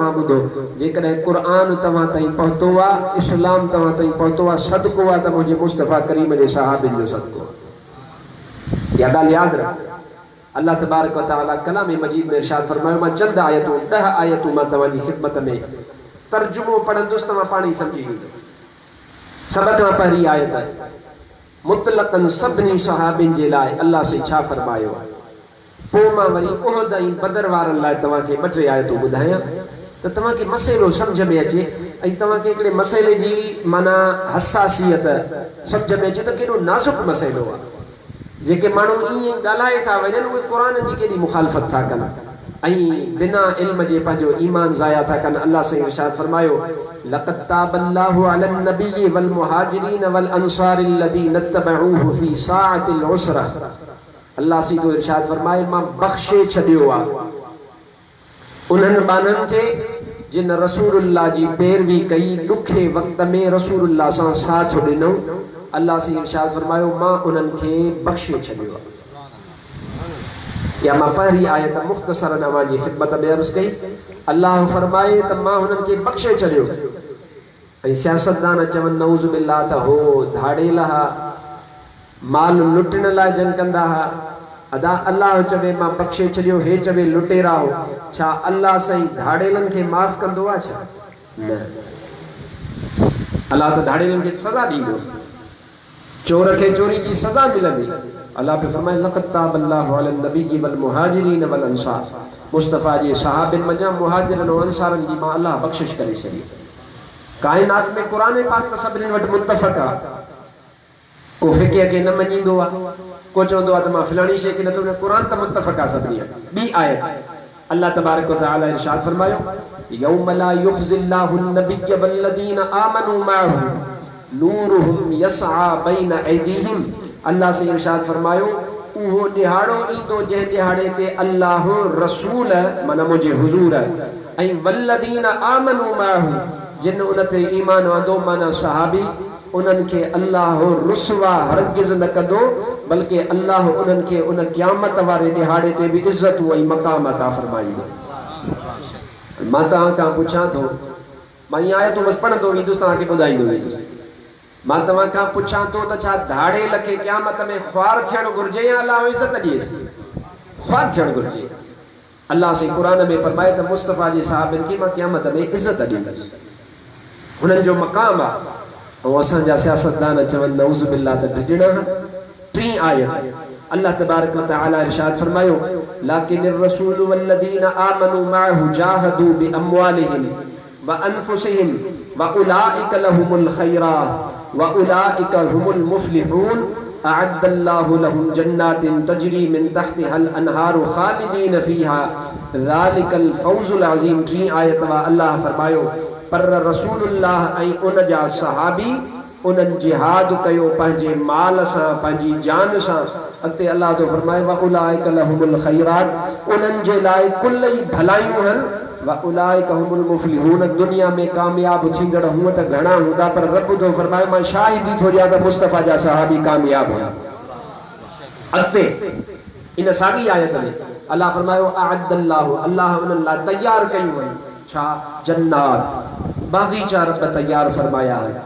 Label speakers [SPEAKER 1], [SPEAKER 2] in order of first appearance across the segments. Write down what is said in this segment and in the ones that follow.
[SPEAKER 1] तव्हां ॿुधो जेकॾहिं क़ुरान तव्हां ताईं पहुतो आहे इस्लाम तव्हां ताईं पहुतो आहे सदको आहे त मुंहिंजे मुस्तफ़ा करीम जे सहाबिन जो सदको आहे। इहा ॻाल्हि यादि रख। अल्लाह तबारक व तआला कलाम मजीद में इरशाद फरमायो मां चंद आयतूं 10 आयतूं मां तव्हांजी ख़िदमत में तर्जुमो पढ़ंदुसि तव्हां पाण ई सम्झी वेंदो। सब खां पहिरीं आयत मुतलक़न सभिनी सहाबिन जे लाइ अल्लाह से छा फरमायो आहे। पोइ मां वरी उहद ऐं बदर वारनि लाइ तव्हांखे 2-3 आयतूं ॿुधायां त तव्हांखे मसइलो सम्झ में अचे ऐं तव्हांखे हिकिड़े मसइले जी माना हसासियत सम्झ में अचे त केॾो नाज़ुक मसइलो आहे। जेके माण्हू ईअं ॻाल्हाए था वञनि उहे क़ुरान जी केॾी मुखालफ़त था कनि ऐं बिना इल्म जे पंहिंजो ईमान ज़ाया था कनि। अल्लाह से इरशाद फरमायो लक़द ताबल्लाहु अलन नबी वल मुहाजिरीन वल अंसार الذين तबऊहु फी साअतिल उसरा। अल्लाह सीधो इरशाद फरमाए मां बख़्शे छॾियो आहे उन्हनि बाननि खे जिन रसूलुल्लाह जी पैरवी कई ॾुखे वक़्त में रसूलुल्लाह सां साथ ॾिनो। अल्लाह से इरशाद फरमायो मां उन्हनि खे बख़्शे छॾियो आहे। या मां पहिरीं आयत मुख़्तसरन अवांजी ख़िदमत में अर्ज़ कई। अल्लाह फरमाए त मां हुननि खे बख़्शे छॾियो ऐं सियासतदान चवनि नऊज़ बिल्लाह त हो धाड़ेल हा माल लुटण लाइ जंग कंदा हा। अदा अल्लाह चवे मां बख़्शे छॾियो हे चवे लुटेरा हो। छा अल्लाह सही धाड़ेलनि खे माफ़ कंदो आहे छा? न। अल्लाह त धाड़ेलनि खे सज़ा ॾींदो। चोर खे चोरी जी सज़ा मिलंदी। अल्लाह पे फरमाए लक़द ताबल्लाहु अलन नबी वल मुहाजिरीन वल अंसार। मुस्तफ़ा जे सहाबिन मजा मुहाजिरन और अंसारन जी मां अल्लाह बख़्शिश करे छॾी। कायनात में क़ुरान पाक त सभिनी वटि मुत्तफ़क़ आहे। को फ़िक़ह खे न मञींदो आहे को चवंदो आहे त मां फलाणी शइ खे नथो मञां। क़ुरान त मुत्तफ़क़ आहे सभिनी वटि। ॿी आयत अल्लाह तबारक व तआला इरशाद फरमायो यौम ला युख़्ज़िल्लाहु नबिय्य वल्लज़ीना आमनू मअहू नूरुहुम यसआ बैन ऐदीहिम। अल्लाह से इरशाद फरमायो उहो ॾिहाड़ो ईंदो जंहिं ॾिहाड़े ते अल्लाह रसूल माना मुंहिंजे हुज़ूर ऐं वल्लज़ीना आमनू मअहू जिन उन ते ईमान आंदो माना सहाबी उन्हनि खे अल्लाह रुसवा हरगिज़ न कंदो बल्कि अल्लाह उन्हनि खे उन क़यामत वारे ॾिहाड़े ते बि इज़त ऐं मक़ाम अता फरमाईंदो। मां तव्हां खां पुछां थो मां इहा आयतूं बसि पढ़ंदो वेंदुसि तव्हांखे ॿुधाईंदो वेंदुसि। मां तव्हां खां पुछां थो त छा धाड़ेल खे क़यामत में ख़्वार थियणु घुरिजे या अल्लाह इज़त ॾिएसि? ख़्वार थियणु घुरिजे। अल्लाह से क़ुरान में फरमाए त मुस्तफ़ा जे सहाबिन खे मां क़यामत में इज़त ॾींदुसि हुननि जो मक़ाम आहे। ऐं असांजा सियासतदान चवनि नऊज़ बिल्लाह त ॾिणा। 3 आयत अल्लाह तबारक व तआला इरशाद फरमायो लाकिनिर रसूल वल्लज़ीना आमनू मअहू जाहदू बिअमवालिहिम व अनफुसिहिम व उलाइका लहुमुल खैरात व उलाइका हुमुल मुफ्लिहून अअद्दल्लाहु लहुम जन्नातिन तजरी मिन तहतिहल अनहारु खालिदीन फीहा ज़ालिकल फौज़ुल अज़ीम। 3 आयत वा अल्लाह फरमायो पर रसूलुल्लाह ऐं उन जा सहाबी उन्हनि जिहाद कयो पंहिंजे माल सां पंहिंजी जान सां। अॻिते अल्लाह तो फरमाए व उलाइका लहुमुल खैरात उन्हनि जे लाइ कुल ई भलायूं आहिनि व उलाइका हुमुल मुफ्लिहून दुनिया में कामयाब थींदड़ हूअं त घणा हूंदा पर रब तो फरमाए मां शाहिदी थो ॾियां त मुस्तफ़ा जा सहाबी कामयाब हुआ। अॻिते इन साॻी आयत में अल्लाह फरमायो अअद्दल्लाहु अल्लाह उन्हनि लाइ तयार कयूं आहिनि छा जन्नात बागीचा रब तयार फरमाया है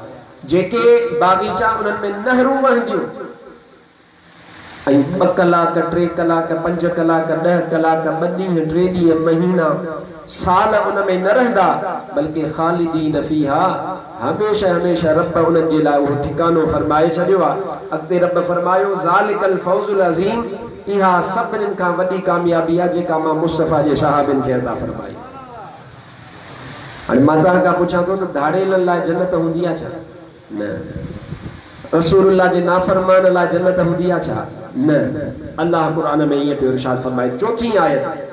[SPEAKER 1] जेके बागीचा उन्हनि में नहरूं वहंदियूं ऐं 2 कलाक 3 कलाक 5 कलाक 10 कलाक 2 ॾींहं 3 ॾींहं महीना साल उन में न रहंदा बल्कि खालिदीन फीहा हमेशा हमेशा रब उन्हनि जे लाइ उहो ठिकानो फरमाए छॾियो आहे। अॻिते रब फरमायो ज़ालिकल फौज़ुल अज़ीम इहा सभिनीनि खां वॾी कामयाबी आहे जेका मां मुस्तफ़ा जे सहाबिन खे अता फरमाई। हाणे मां तव्हां खां पुछां थो त धाड़ेलनि लाइ जन्नत हूंदी आहे छा? न। रसूलुल्लाह जे नाफ़रमान लाइ जन्नत हूंदी आहे छा? न। अल्लाह क़ुरान में ईअं पियो इरशाद फरमाए। 4 आयत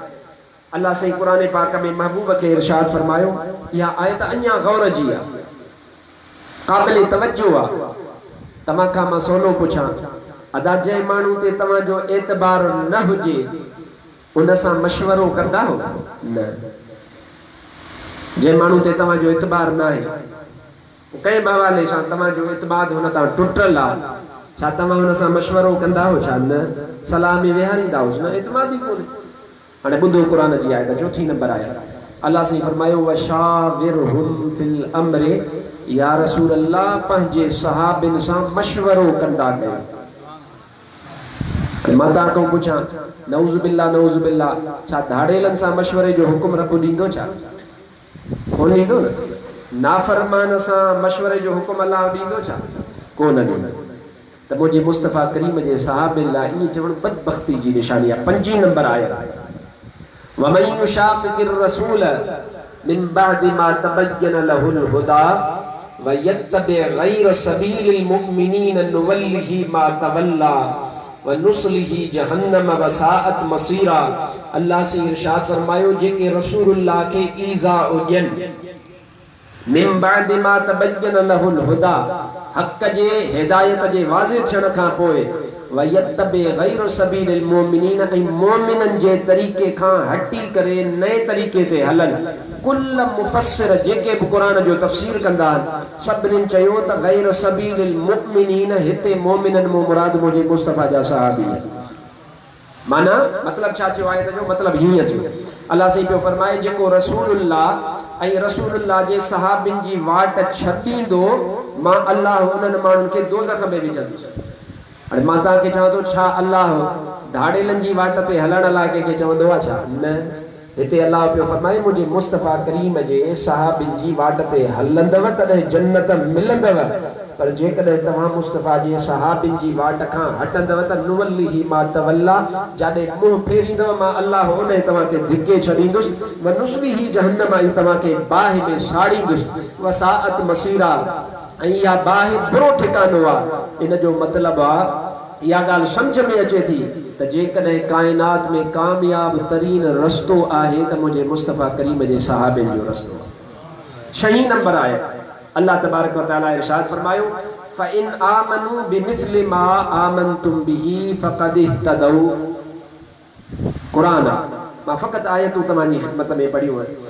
[SPEAKER 1] अल्लाह से क़ुरान पाक में महबूब खे इरशाद फरमायो। इहा आयत अञा गौर जी आहे क़ाबिल तवज्जो आहे। तव्हां खां मां सवालो पुछां अदा जंहिं माण्हू ते तव्हांजो एतबार न हुजे उन सां मशवरो कंदा हो? न। जंहिं माण्हू ते तव्हांजो एतबार न आहे कंहिं बि हवाले सां तव्हांजो एतबार हुन तां टुटल आहे छा तव्हां हुन सां मशवरो कंदा हो छा? न। सलाह में विहारींदा हुओ न एतमाद ई कोन्हे। हाणे ॿुधो क़ुरान जी आयत 4 नंबर आयत अल्लाह से फरमायो वशाविरहुम फिल अम्र, या रसूल अल्लाह पंहिंजे सहाबिन सां मशवरो कंदा कयो। मां तव्हां खां पुछां, नऊज़ बिल्ला छा धाड़ेलनि सां मशवरे जो हुकुम रब ॾींदो? छा कोन ॾींदो न? नाफ़रमान सां मशवरे जो हुकुम अल्लाह ॾींदो? छा कोन ॾींदो। त मुंहिंजे मुस्तफ़ा करीम जे सहाबिन लाइ ईअं चवणु बदबख्ती जी निशानी आहे। 5 नंबर आयत, वमन युशाक़िक़िर रसूल मिन बअदि मा तबय्यन लहुल हुदा वयत्तबि गैर सबीलिल मुमिनीन नुवल्लिहि मा तवल्ला वनुस्लिहि जहन्नम वसाअत मसीरा। अल्लाह से इरशाद फरमायो, जेके रसूलुल्लाह के ईज़ा हुजन मिन बअदि मा तबय्यन लहुल हुदा, हक़ जे हिदायत जे वाज़िह थियण खां पोइ, वयत्तबि गैर सबीलिल मुमिनीन, ऐं मोमिनन जे तरीक़े खां हटी करे नए तरीक़े ते हलन। कुल मुफस्सिर जेके भी कुरान जो तफसीर कंदा सभिनी चयो त गैर सबीलिल मुमिनीन, हिते मोमिनन मो मुराद मुझे मुस्तफ़ा जा सहाबी। माना मतलब छा थियो आहे? जो मतलब हीअं थियो, अल्लाह से पियो फरमाए जेको रसूलुल्लाह ऐं रसूलुल्लाह जे सहाबिन जी वाट छॾींदो, मां अल्लाह उन्हनि माण्हुनि खे दोज़ख में विझंदुसि। हाणे मां तव्हांखे चवां थो, छा अल्लाह धाड़ेलनि जी वाट ते हलण लाइ कंहिंखे चवंदो आहे? छा न। हिते अल्लाह पियो फरमाए मुझे मुस्तफ़ा करीम जे सहाबिन जी वाट ते हलंदव तॾहिं जन्नत मिलंदव, पर जेकॾहिं तव्हां मुस्तफ़ा जे सहाबिन जी वाट खां हटंदव त नुवल्लिहि मा तवल्ला, जाॾे मुंहुं फेरींदव मां अल्लाह उन तव्हांखे धिके छॾींदुसि, वनुस्लिहि जहन्नम, ऐं तव्हांखे बाहि में साड़ींदुसि, वसाअत मसीरा, ऐं इहा बाहि बुरो ठिकानो आहे। इन जो मतिलबु आहे, इहा ॻाल्हि सम्झ में अचे थी त जेकॾहिं काइनात में कामयाब तरीन रस्तो आहे त मुंहिंजे मुस्तफ़ा करीम जे सहाबिन जो रस्तो। 6 नंबर आहे, अल्लाह तबारक व तआला इरशाद फरमायो, फ़इन आमनू बिमिस्लि मा आमनतुम बिही फ़क़द इह्तदऊ। कुरान मां फ़क़त आयतूं तव्हांजी ख़िदमत में पढ़ियूं आहिनि।